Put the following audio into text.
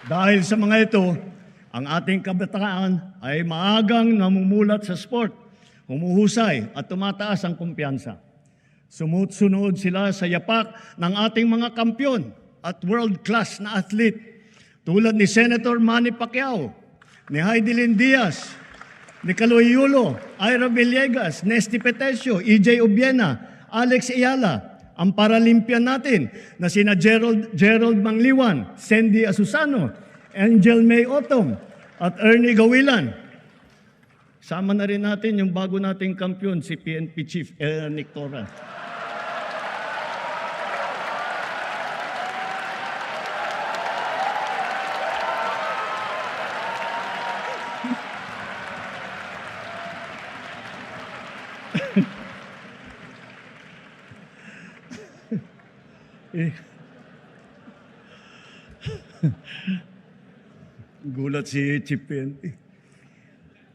Dahil sa mga ito, ang ating kabataan ay maagang namumulat sa sport, humuhusay at tumataas ang kumpiyansa. Sumusunod sila sa yapak ng ating mga kampyon at world-class na athlete tulad ni Senator Manny Pacquiao, ni Heidelin Diaz, ni Kaloy Yulo, Ira Villegas, Nesty Petesio, EJ Obiena, Alex Ayala, ang Paralympian natin na sina Gerald Mangliwan, Sandy Asusano, Angel May Otom, at Ernie Gawilan. Sama na rin natin yung bago nating kampyon, si PNP Chief Nick Torran. Gulat si Chief PNP.